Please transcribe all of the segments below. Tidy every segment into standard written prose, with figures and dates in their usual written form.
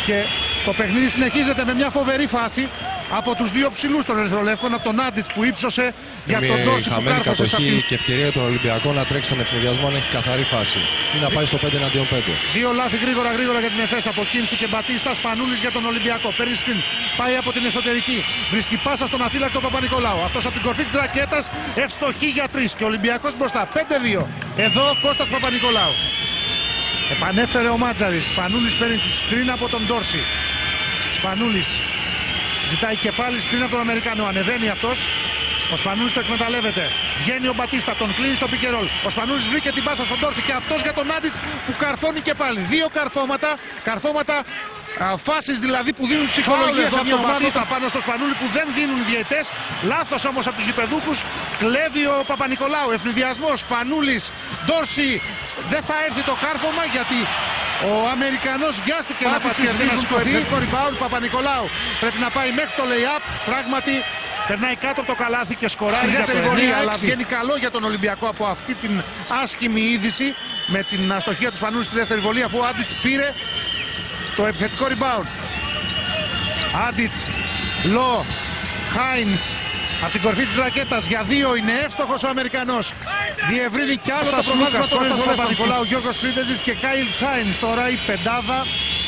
Και το παιχνίδι συνεχίζεται με μια φοβερή φάση από τους δύο ψηλούς των Ερυθρολεύκων, από τον Άντιτς που ύψωσε για τον Ντόρση που κάρφωσε σε αυτήν. Και ευκαιρία του Ολυμπιακού να τρέξει στον ευνηδιασμό αν έχει καθαρή φάση ή να πάει στο 5-5. Δύο λάθη γρήγορα για την ΕΦΕΣ από Κίνση και Μπατίστα. Σπανούλης για τον Ολυμπιακό. Παίρνει σκριν. Πάει από την εσωτερική. Βρίσκει πάσα στον αφύλακτο Παπα-Νικολάου. Αυτός από την κορφή της ρακέτας ευστοχή για 3. Και ο Ολυμπιακός μπροστά. 5-2. Εδώ ο Κώστας Παπα-Νικολάου. Επανέφερε ο Μάτζαρης. Σπανούλης παίρνει τη σκριν από τον Ντόρση. Σπανούλης ζητάει και πάλι σκριν από τον Αμερικανό. Ανεβαίνει αυτός. Ο Σπανούλης το εκμεταλλεύεται. Βγαίνει ο Μπατίστα, τον κλείνει στο πικερόλ. Ο Σπανούλης βρήκε την πάσα στον Ντόρση και αυτός για τον Άντιτς που καρφώνει και πάλι. Δύο καρφώματα. Φάσεις δηλαδή που δίνουν ψυχολογίες από τον Μπατίστα πάνω στο Σπανούλη που δεν δίνουν οι διαιτητές. Λάθος όμως από τους γηπεδούχους. Κλέβει ο Παπα-Νικολάου. Ευνηδιασμός. Σπανούλης. Ντόρση. Δεν θα έρθει το κάρφωμα γιατί ο Αμερικανός βιάστηκε να πατήσει το επιθετικό rebound. Παπα-Νικολάου πρέπει να πάει μέχρι το lay-up. Πράγματι περνάει κάτω από το καλάθι και σκοράρει για δεύτερη βολή. Αλλά βγαίνει καλό για τον Ολυμπιακό από αυτή την άσχημη είδηση με την αστοχία του Σπανούλη στη δεύτερη βολή, αφού ο Άντιτς πήρε το επιθετικό rebound. Άντιτς, Λο, Χάινς. Από την κορφή της ρακέτας για 2 είναι εύστοχος ο Αμερικανός. Διευρύνει κι άλλο το προβάδισμα των Ερυθρολεύκων. Παπα-Νικολάου, Γιώργος Φρίτεζης και Κάιλ Χάινς. Τώρα η πεντάδα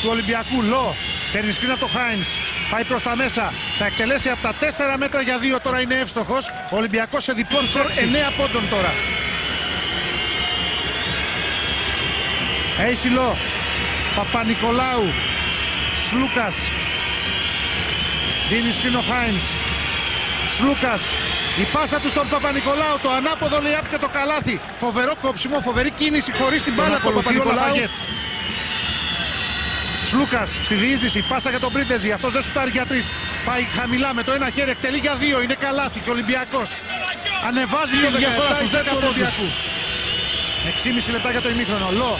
του Ολυμπιακού. Λο, παίρνει σκριν από το Χάινς. Πάει προς τα μέσα. Θα εκτελέσει από τα 4 μέτρα για 2. Τώρα είναι εύστοχος. Ο Ολυμπιακός σε διπλό σκορ 9 πόντων τώρα. Έισι Λο, Παπα-Νικολάου, Σλούκας. Δίνει σκριν ο Χάινς. Σλούκας, η πάσα του στον Παπα-Νικολάου, το ανάποδο lay-up και το καλάθι. Φοβερό κόψιμο, φοβερή κίνηση χωρίς την μπάλα του Παπα-Νικολάου. Σλούκας στη διείσδυση, πάσα για τον Πρίντεζη, αυτός δεν σουτάρει για 3. Πάει χαμηλά με το ένα χέρι, εκτελεί για 2, είναι καλάθι και ο Ολυμπιακός ανεβάζει τη διαφορά στους 10 πόντους. 6,5 λεπτά για το ημίχρονο. Λο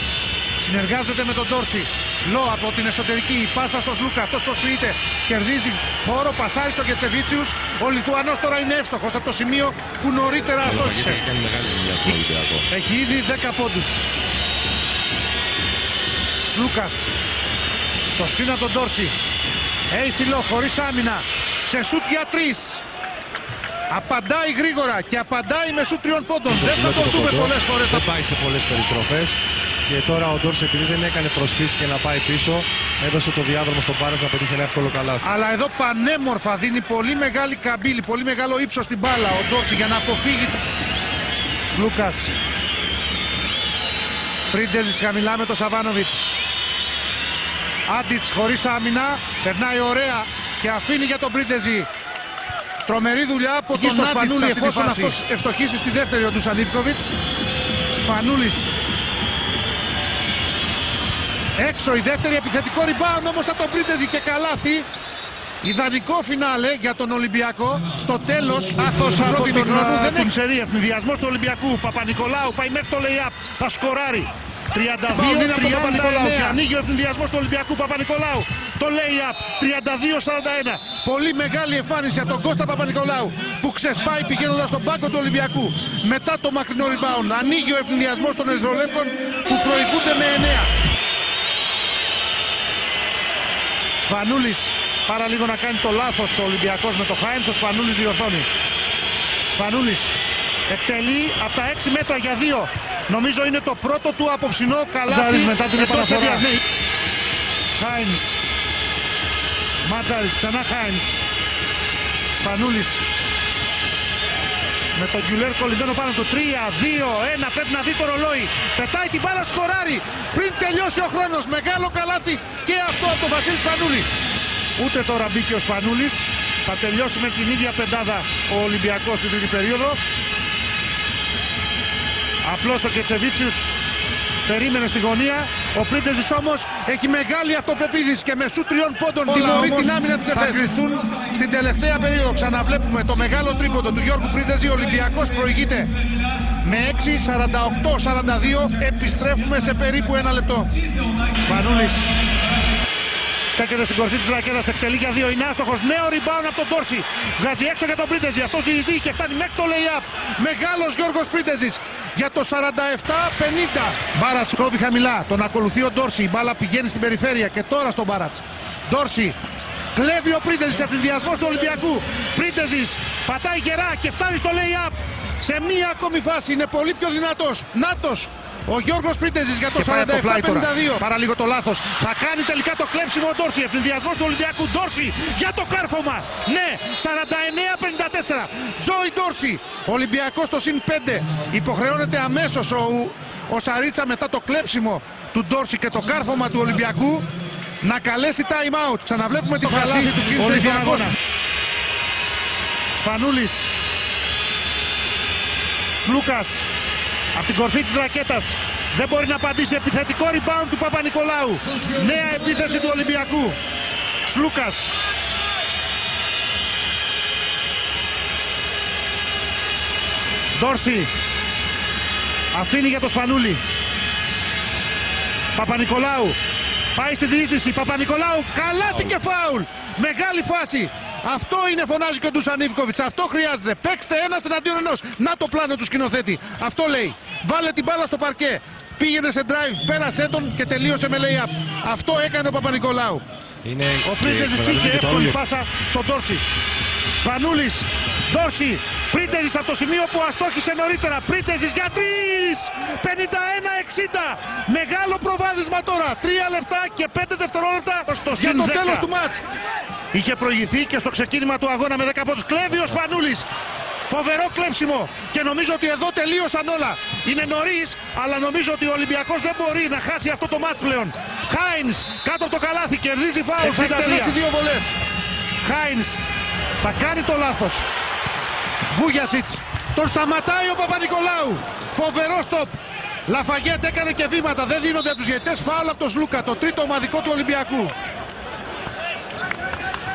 συνεργάζεται με τον Ντόρση. Λο από την εσωτερική, η πάσα στο Σλούκα, αυτός προσποιείται, κερδίζει χώρο, πασάρει στο Γετσεβίτσιους. Ο Λιθουανός τώρα είναι εύστοχος από το σημείο που νωρίτερα αστόχησε. Έχει κάνει μεγάλη ζημιά στον Ολυμπιακό. Έχει ήδη 10 πόντους. Σλούκας, το σκριν από τον Ντόρση. Έισι Λο χωρίς άμυνα, σε σούτ για 3. Απαντάει γρήγορα και απαντάει με σούτ 3 πόντων. Δεν θα το δούμε πολλές φορές. Δεν πάει σε πολλές περιστροφές. Και τώρα ο Ντόρση, επειδή δεν έκανε προσπίση και να πάει πίσω, έδωσε το διάδρομο στον Πάρας να πετύχει ένα εύκολο καλάθι. Αλλά εδώ πανέμορφα δίνει πολύ μεγάλη καμπύλη, πολύ μεγάλο ύψος στην μπάλα ο Ντόρση για να αποφύγει. Σλούκας. Πρίντεζης χαμηλά με το Σαβάνοβιτς. Άντιτς χωρίς άμυνα, περνάει ωραία και αφήνει για τον Πρίντεζη. Τρομερή δουλειά από τον Σπανούλη εφόσον αυτός ευστοχίσει στη δεύτερη ο Ντουσανίβκοβιτς. Σπανούλης. Έξω η δεύτερη, επιθετικό rebound όμως από τον Πρίντεζη και καλάθι. Ιδανικό φινάλε για τον Ολυμπιακό. Στο τέλος, άθος από την ημίχρονου, δεν έχει ξερεί ευνηδιασμός του Ολυμπιακού. Παπα-Νικολάου πάει μέχρι το lay-up, θα σκοράρει. 32-39 και ανοίγει ο ευνηδιασμός του Ολυμπιακού. Παπα-Νικολάου, το lay-up, 32-41. Πολύ μεγάλη εμφάνιση από τον Κώστα Παπα-Νικολάου που ξεσπάει πηγαίνοντας στον πάγκο του Ολυμπιακού. Μετά το μακρινό rebound, ανοίγει ο ευνηδιασμός των Ερυθρολεύκων που προηγούνται με 9. Σπανούλης, πάρα λίγο να κάνει το λάθος ο Ολυμπιακός με το Χάινς, ο Σπανούλης διορθώνει. Σπανούλης εκτελεί από τα 6 μέτρα για 2. Νομίζω είναι το πρώτο του απόψινό καλάθι μετά την επαναφορά. Χάινς. Μάτζαρης, ξανά Χάινς. Σπανούλης. Με τον Γκιουλέρ κολλημένο πάνω του. 3, 2, 1. Πρέπει να δει το ρολόι. Πετάει την μπάλα, σκοράρει. Πριν τελειώσει ο χρόνος. Μεγάλο καλάθι και αυτό από τον Βασίλη Σπανούλη. Ούτε τώρα μπήκε ο Σπανούλης. Θα τελειώσει με την ίδια πεντάδα ο Ολυμπιακός στην τρίτη περίοδο. Απλώς ο Κετσεβίτσιους περίμενε στη γωνία. Ο Πρίντεζης όμως έχει μεγάλη αυτοπεποίθηση και με σούτ 3 πόντων τιμωρεί την άμυνα της ΕΦΕΣ. Θα κρυθούν στην τελευταία περίοδο. Ξαναβλέπουμε το μεγάλο τρίποντο του Γιώργου Πρίντεζη. Ο Ολυμπιακός προηγείται με 6-48-42. Επιστρέφουμε σε περίπου 1 λεπτό. Σπανούλης στέκεται στην κορφή της ρακέτας, εκτελεί για 2, είναι άστοχος. Νέο rebound από τον Ντόρση. Βγάζει έξω για τον Πρίντεζη. Αυτός διεισδύει και φτάνει μέχρι το lay-up. Μεγάλος Γιώργος Πρίντεζης για το 47-50. Μπάρατς κόβει χαμηλά. Τον ακολουθεί ο Ντόρση. Η μπάλα πηγαίνει στην περιφέρεια και τώρα στον Μπάρατς. Ντόρση. Κλέβει ο Πρίντεζης, ευθυνδιασμός του Ολυμπιακού. Πρίντεζης πατάει γερά και φτάνει στο lay-up. Σε μία ακόμη φάση είναι πολύ πιο δυνατός. Νάτος. Ο Γιώργος Πρίντεζης για το 47-52. Παρά λίγο το λάθος. Θα κάνει τελικά το κλέψιμο ο Ντόρση. Ευθυνδιασμός του Ολυμπιακού. Ντόρση για το κάρφωμα. Ναι, 49-54. Τζόι Ντόρση. Ολυμπιακός στο συν 5. Υποχρεώνεται αμέσως ο Σαρίτσα μετά το κλέψιμο του Ντόρση και το κάρφωμα του Ολυμπιακού να καλέσει time out. Ξαναβλέπουμε τη φάση του Κίνσου στον αγώνα. Σπανούλης. Σλούκας. Από την κορφή της ρακέτας δεν μπορεί να απαντήσει. Επιθετικό rebound του Παπα-Νικολάου. Νέα επίθεση του Ολυμπιακού. Σλούκας. Ντόρση. Αφήνει για το Σπανούλη. Παπα-Νικολάου. Πάει στη διείσδυση. Παπα-Νικολάου. Καλάθι και φάουλ. Μεγάλη φάση. Αυτό είναι, φωνάζει και ο Ντούσαν Ιβκοβιτς. Αυτό χρειάζεται. Παίξτε ένας εναντίον ενός. Να το πλάνο του σκηνοθέτη. Αυτό λέει. Βάλε την μπάλα στο παρκέ. Πήγαινε σε drive, πέρασέ τον και τελείωσε με lay-up. Αυτό έκανε ο Παπα-Νικολάου. Ο Πρίντεζης είχε εύκολη πάσα στον Ντόρση. Σπανούλης. Ντόρση. Πρίντεζης από το σημείο που αστόχησε νωρίτερα. Πρίντεζης για 3. 51-60. Μεγάλο προβάδισμα τώρα. 3 λεπτά και 5 δευτερόλεπτα για το τέλος του μάτς. Είχε προηγηθεί και στο ξεκίνημα του αγώνα με 10 πόντους. Κλέβει ο Σπανούλης. Φοβερό κλέψιμο. Και νομίζω ότι εδώ τελείωσαν όλα. Είναι νωρίς, αλλά νομίζω ότι ο Ολυμπιακός δεν μπορεί να χάσει αυτό το μάτς πλέον. Χάινς κάτω από το καλάθι. Κερδίζει φάουλ. Θα εκτελέσει 2 βολές. Χάινς θα κάνει το λάθος. Βούγιασιτς. Τον σταματάει ο Παπα-Νικολάου. Φοβερό στοπ. Λαφαγέτ έκανε και βήματα. Δεν δίνονται από τους διαιτητές. Φάουλ από τον Σλούκα. Το τρίτο ομαδικό του Ολυμπιακού.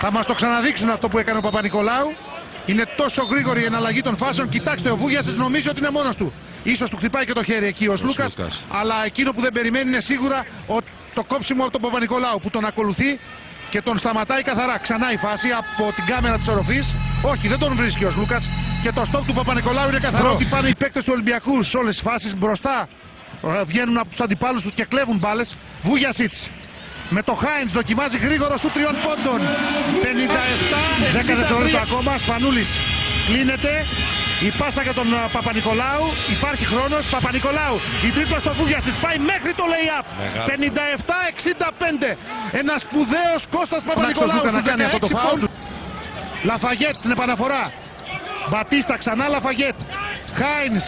Θα μας το ξαναδείξουν αυτό που έκανε ο Παπα-Νικολάου. Είναι τόσο γρήγορη η εναλλαγή των φάσεων. Κοιτάξτε, ο Βούγιασιτς νομίζει ότι είναι μόνος του. Ίσως του χτυπάει και το χέρι εκεί ο Σλούκας. Αλλά εκείνο που δεν περιμένει είναι σίγουρα το κόψιμο από τον Παπα-Νικολάου που τον ακολουθεί και τον σταματάει καθαρά. Ξανά η φάση από την κάμερα της οροφής. Όχι, δεν τον βρίσκει ο Σλούκας. Και το στόπ του Παπα-Νικολάου είναι καθαρό. Ότι πάνε οι παίκτες του Ολυμπιακού σε όλες τις φάσεις μπροστά. Βγαίνουν από τους αντιπάλους του και κλέβουν μπάλες. Βούγιασιτς. Με το Χάινς δοκιμάζει γρήγορο σου 3 πόντων. 57-63. 10 δευτερόλεπτα ακόμα. Σπανούλης κλείνεται. Η πάσα για τον Παπα-Νικολάου. Υπάρχει χρόνος. Παπα-Νικολάου. Η τρίπλα στο Βούγιασιτς πάει μέχρι το lay-up. 57-65. Ένα σπουδαίος Κώστας Παπα-Νικολάου στους 16 πόντους. Λαφαγέτ στην επαναφορά. Μπατίστα ξανά Λαφαγέτ. Χάινς.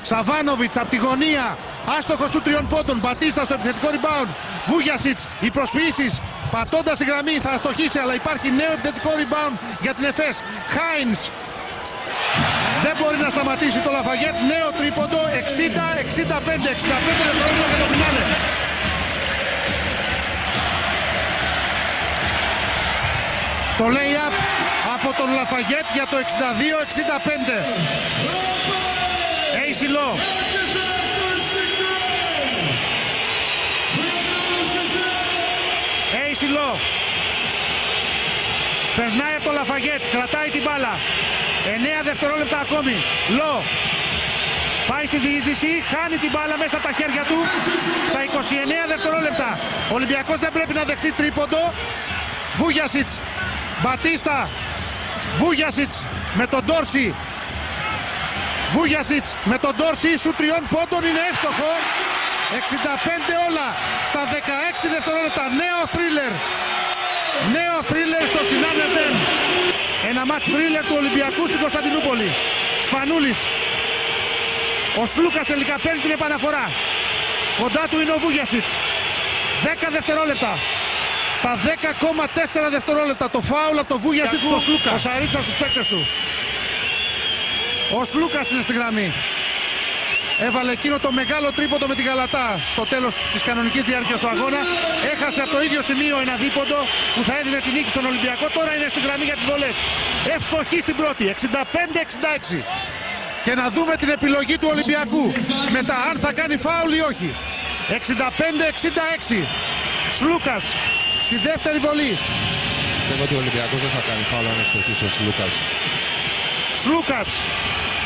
Σαβάνοβιτς από τη γωνία. Άστοχο σου 3 πόντων. Μπατίστα στο επιθετικό rebound. Βούγιασιτς. Οι προσποιήσεις. Πατώντας τη γραμμή θα αστοχίσει, αλλά υπάρχει νέο επιθετικό rebound για την ΕΦΕΣ. Χάινς. Δεν μπορεί να σταματήσει το Λαφαγέτ. Νέο τρίποντο. 60-65. 65 δευτερόλεπτα για το φινάλε. Το lay-up από τον Λαφαγέτ για το 62-65. Έισιλο. Έισιλο. Περνάει από το Λαφαγέτ. Κρατάει την μπάλα. 9 δευτερόλεπτα ακόμη. Λο. Πάει στη διείσδυση. Χάνει την μπάλα μέσα από τα χέρια του. Στα 29 δευτερόλεπτα. Ο Ολυμπιακός δεν πρέπει να δεχτεί τρίποντο. Βούγιασιτς. Μπατίστα. Βούγιασιτς με τον Ντόρση. Βούγιασιτς με τον Ντόρση. Σου 3 πόντων είναι εύστοχο. 65 όλα στα 16 δευτερόλεπτα. Νέο θρίλερ. Νέο θρίλερ στο Συνάνετεν. Ένα μάτς θρίλερ του Ολυμπιακού στην Κωνσταντινούπολη. Σπανούλης. Ο Σλούκας τελικά παίρνει την επαναφορά. Κοντά του είναι ο Βούγιασιτς. 10 δευτερόλεπτα. Στα 10,4 δευτερόλεπτα το φάουλ από το Βούγιασιτς του Σλούκα. Ο Σαρίτσα στους παίκτες του. Ο Σλούκας είναι στη γραμμή. Έβαλε εκείνο το μεγάλο τρίποντο με τη Γαλατά στο τέλος της κανονικής διάρκειας του αγώνα. Έχασε από το ίδιο σημείο ένα δίποντο που θα έδινε τη νίκη στον Ολυμπιακό. Τώρα είναι στη γραμμή για τις βολές. Ευστοχή στην πρώτη. 65-66. Και να δούμε την επιλογή του Ολυμπιακού. Μετά αν θα κάνει φάουλ ή όχι. 65-66. Σλούκας στη δεύτερη βολή. Πιστεύω ότι ο Ολυμπιακός δεν θα κάνει φάουλ αν ευστοχίσει ο Σλούκας. Σλούκας.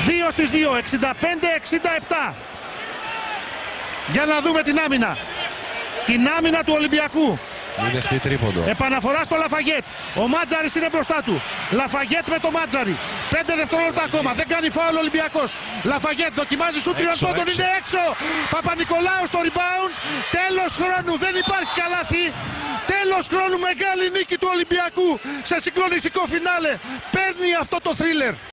2 στις 2, 65-67. Για να δούμε την άμυνα. Την άμυνα του Ολυμπιακού. Μην δεχτεί τρίποντο. Επαναφορά στο Λαφαγέτ. Ο Μάτζαρης είναι μπροστά του. Λαφαγέτ με το Μάτζαρη. 5 δευτερόλεπτα ακόμα. Δεν κάνει φάουλ ο Ολυμπιακός. Λαφαγέτ δοκιμάζει σου τριών πόντων. Είναι έξω. Παπα-Νικολάου στο rebound. Τέλος χρόνου. Δεν υπάρχει καλάθι. Τέλος χρόνου. Μεγάλη νίκη του Ολυμπιακού σε συγκλονιστικό φινάλε. Παίρνει αυτό το θρίλερ.